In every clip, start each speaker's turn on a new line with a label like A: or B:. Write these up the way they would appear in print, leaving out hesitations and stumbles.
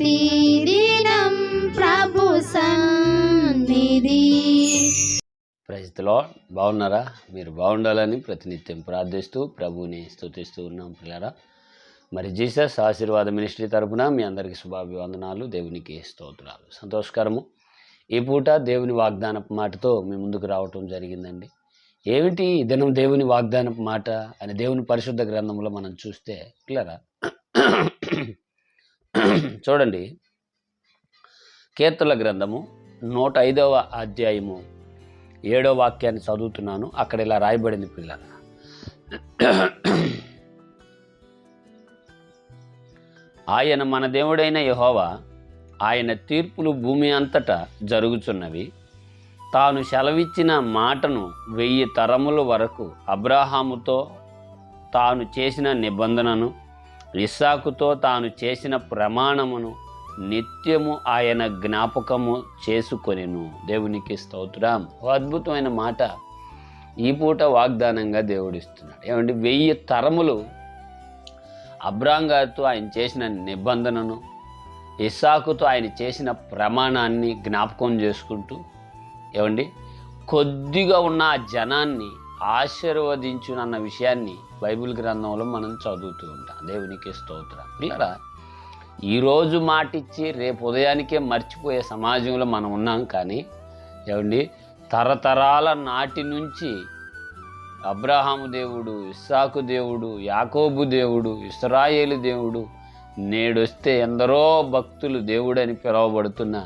A: ప్రతిదినం ప్రభు సన్నిధి.
B: Praise the lord. బాగున్నారా? మీరు బాగుండాలని ప్రతినిత్యం ప్రార్థిస్తూ ప్రభువుని స్తుతిస్తూ ఉన్నాం పిల్లరా. మరి జీసస్ ఆశీర్వాద మినిస్ట్రీ తరపున మీ అందరికీ శుభాభివందనాలు, దేవునికి స్తోత్రాలు. సంతోషకరము. ఈ పూట దేవుని వాగ్దానపు మాటతో మీ ముందుకు రావటం జరిగిందండి. ఏమిటి ఈ దినం దేవుని వాగ్దానపు మాట అని దేవుని పరిశుద్ధ గ్రంథంలో మనం చూస్తే పిల్లరా చూడండి, కీర్తనల గ్రంథము 105వ అధ్యాయము 7వ వాక్యాన్ని చదువుతున్నాను. అక్కడ ఇలా రాయబడింది పిల్లరా, ఆయన మన దేవుడైన యెహోవా, ఆయన తీర్పులు భూమి అంతటా జరుగుచున్నవి. తాను సెలవిచ్చిన మాటను 1000 తరముల వరకు అబ్రాహాముతో తాను చేసిన నిబంధనను, ఇస్సాకుతో తాను చేసిన ప్రమాణమును నిత్యము ఆయన జ్ఞాపకము చేసుకొనెను. దేవునికి స్తోత్రం. అద్భుతమైన మాట ఈ పూట వాగ్దానంగా దేవుడిస్తున్నాడు. ఏమంటే 1000 తరములు అబ్రాహాం గారితో ఆయన చేసిన నిబంధనను, ఇస్సాకుతో ఆయన చేసిన ప్రమాణాన్ని జ్ఞాపకం చేసుకుంటూ ఏమండి కొద్దిగా ఉన్న ఆ జనాన్ని ఆశీర్వదించునన్న విషయాన్ని బైబిల్ గ్రంథంలో మనం చదువుతూ ఉంటాం. దేవునికి స్తోత్రం. పిల్లరా, ఈరోజు మాటిచ్చి రేపు ఉదయానికే మర్చిపోయే సమాజంలో మనం ఉన్నాం. కానీ ఏమండి తరతరాల నాటి నుంచి అబ్రహాము దేవుడు, ఇస్సాకు దేవుడు, యాకోబు దేవుడు, ఇశ్రాయేలు దేవుడు, నేడొస్తే ఎందరో భక్తులు దేవుడని పిలువబడుతున్న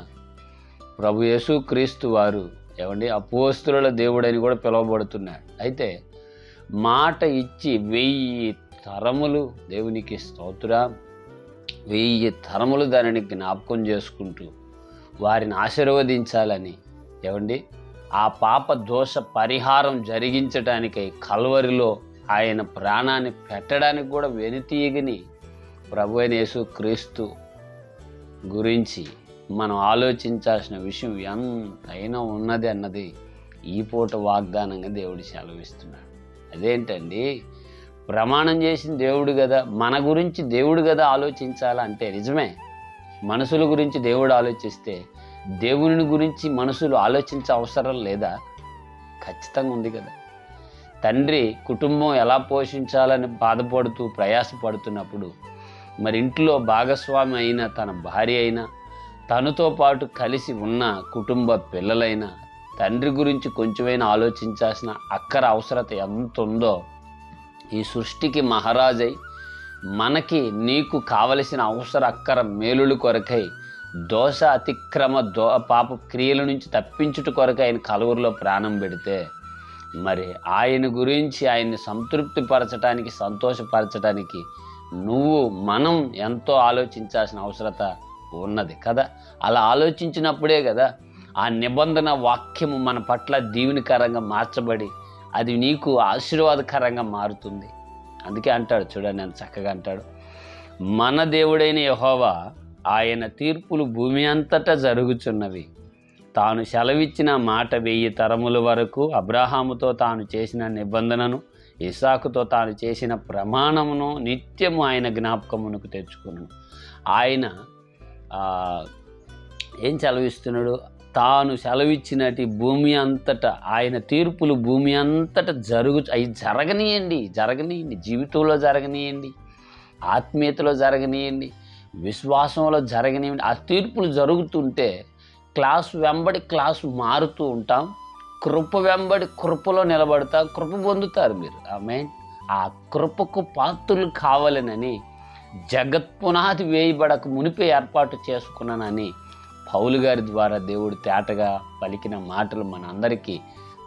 B: ప్రభు యేసుక్రీస్తు వారు ఏమండి అపోస్తలుల దేవుడని కూడా పిలువబడుతున్నాడు. అయితే మాట ఇచ్చి 1000 తరములు, దేవునికి స్తోత్రం, 1000 తరములు దానిని జ్ఞాపకం చేసుకుంటూ వారిని ఆశీర్వదించాలని ఏమండి ఆ పాప దోష పరిహారం జరిగించడానికై కల్వరిలో ఆయన ప్రాణాన్ని పెట్టడానికి కూడా వెనుతీయగని ప్రభు అయిన యేసుక్రీస్తు గురించి మనం ఆలోచించాల్సిన విషయం ఎంతైనా ఉన్నది అన్నది ఈ పూట వాగ్దానంగా దేవుడు సెలవిస్తున్నాడు. అదేంటండి, ప్రమాణం చేసిన దేవుడు కదా, మన గురించి దేవుడు కదా ఆలోచించాలంటే నిజమే. మనుషుల గురించి దేవుడు ఆలోచిస్తే దేవుని గురించి మనుషులు ఆలోచించే అవసరం లేదా? ఖచ్చితంగా ఉంది కదా. తండ్రి కుటుంబం ఎలా పోషించాలని బాధపడుతూ ప్రయాసపడుతున్నప్పుడు మరి ఇంట్లో భాగస్వామి అయిన తన భార్య అయినా, తనతో పాటు కలిసి ఉన్న కుటుంబ పిల్లలైనా తండ్రి గురించి కొంచెమైనా ఆలోచించాల్సిన అక్కర అవసరత ఎంత ఉందో ఈ సృష్టికి మహారాజై మనకి నీకు కావలసిన అవసర అక్కర మేలుల కొరకై దోష అతిక్రమ పాప క్రియల నుంచి తప్పించుట కొరకు ఆయన కలువరిలో ప్రాణం పెడితే మరి ఆయన గురించి ఆయన్ని సంతృప్తిపరచడానికి, సంతోషపరచడానికి మనం ఎంతో ఆలోచించాల్సిన అవసరత ఉన్నది కదా. అలా ఆలోచించినప్పుడే కదా ఆ నిబంధన వాక్యము మన పట్ల దీవెనకరంగా మార్చబడి అది నీకు ఆశీర్వాదకరంగా మారుతుంది. అందుకే అంటాడు చూడండి, నేను చక్కగా అంటాడు, మన దేవుడైన యెహోవా, ఆయన తీర్పులు భూమి అంతటా జరుగుచున్నవి. తాను సెలవిచ్చిన మాట 1000 తరముల వరకు అబ్రాహాముతో తాను చేసిన నిబంధనను, ఇస్సాకుతో తాను చేసిన ప్రమాణమును నిత్యము ఆయన జ్ఞాపకమునకు తెచ్చుకున్నాను. ఆయన ఏం సెలవిస్తున్నాడు? తాను సెలవిచ్చినట్టు భూమి అంతటా ఆయన తీర్పులు భూమి అంతటా అవి జరగనీయండి. జీవితంలో జరగనీయండి, ఆత్మీయతలో జరగనీయండి, విశ్వాసంలో జరగనివ్వండి. ఆ తీర్పులు జరుగుతుంటే క్లాసు వెంబడి క్లాసు మారుతూ ఉంటాం, కృప వెంబడి కృపలో నిలబడతాం, కృప పొందుతారు మీరు. ఆమేన్. ఆ కృపకు పాత్రులు కావాలనని జగత్పునాది వేయబడక మునిపే ఏర్పాటు చేసుకున్నానని పౌలు గారి ద్వారా దేవుడు తేటగా పలికిన మాటలు మన అందరికీ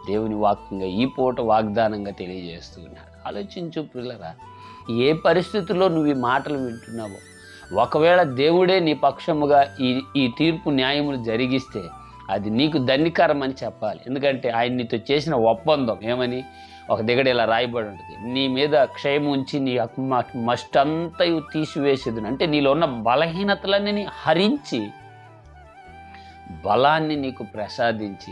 B: దేవుని వాక్యంగా ఈ పూట వాగ్దానంగా తెలియజేస్తూ ఉన్నాడు. ఆలోచించు పిల్లరా, ఏ పరిస్థితుల్లో నువ్వు ఈ మాటలు వింటున్నావో, ఒకవేళ దేవుడే నీ పక్షముగా ఈ తీర్పు న్యాయములు జరిగిస్తే అది నీకు ధన్యకరం అని చెప్పాలి. ఎందుకంటే ఆయన నీతో చేసిన ఒప్పందం ఏమని ఒక దగ్గర ఇలా రాయబడి ఉంటుంది, నీ మీద క్షయం ఉంచి నీ మస్టంతయు తీసివేసేది. అంటే నీలో ఉన్న బలహీనతలన్నీ హరించి బలాన్ని నీకు ప్రసాదించి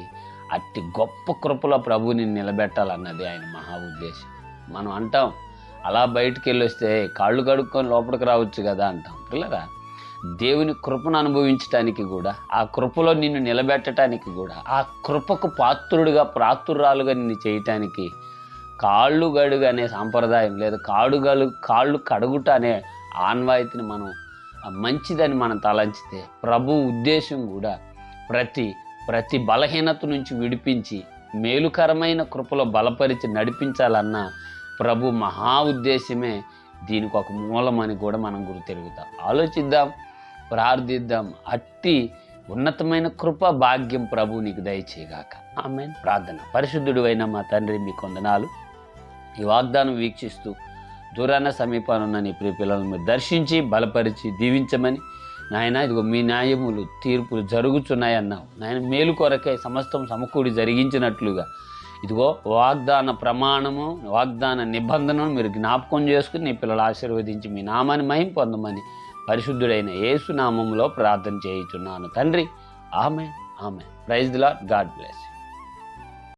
B: అట్టి గొప్ప కృపలో ప్రభువుని నిలబెట్టాలన్నది ఆయన మహా ఉద్దేశం. మనం అంటాం అలా బయటికి వెళ్ళి వస్తే కాళ్ళు కడుక్కొని లోపలికి రావచ్చు కదా అంటాం. పిల్లరా, దేవుని కృపను అనుభవించటానికి కూడా, ఆ కృపలో నిన్ను నిలబెట్టడానికి కూడా, ఆ కృపకు పాత్రురాలుగా నిన్ను చేయటానికి కాళ్ళు గడుగు అనే సాంప్రదాయం లేదా కాళ్ళు కడుగుట అనే ఆన్వాయితీని మనం మంచిదని మనం తలంచితే, ప్రభు ఉద్దేశం కూడా ప్రతి బలహీనత నుంచి విడిపించి మేలుకరమైన కృపలో బలపరిచి నడిపించాలన్న ప్రభు మహా ఉద్దేశమే దీనికి ఒక మూలమని కూడా మనం గుర్తెరుగుతాం. ఆలోచిద్దాం, ప్రార్థిద్దాం. అట్టి ఉన్నతమైన కృప భాగ్యం ప్రభు నీకు దయచేయగాక. ఆమేన్. ప్రార్థన. పరిశుద్ధుడు అయిన మా తండ్రి, మీ వందనాలు. ఈ వాగ్దానం వీక్షిస్తూ దూరాన సమీపాన ఉన్న నీ ప్రియ పిల్లలను మీరు దర్శించి బలపరిచి దీవించమని నాయన, ఇదిగో మీ న్యాయములు తీర్పులు జరుగుతున్నాయన్నావు నాయన. మేలు కొరకై సమస్తం సమకూడి జరిగించినట్లుగా ఇదిగో వాగ్దాన ప్రమాణము, వాగ్దాన నిబంధనను మీరు జ్ఞాపకం చేసుకుని నీ పిల్లలు ఆశీర్వదించి మీ నామాన్ని మహిమ పొందమని పరిశుద్ధుడైన యేసు నామములో ప్రార్థన చేయుచున్నాను తండ్రి. Amen. Amen. Praise the Lord. God bless.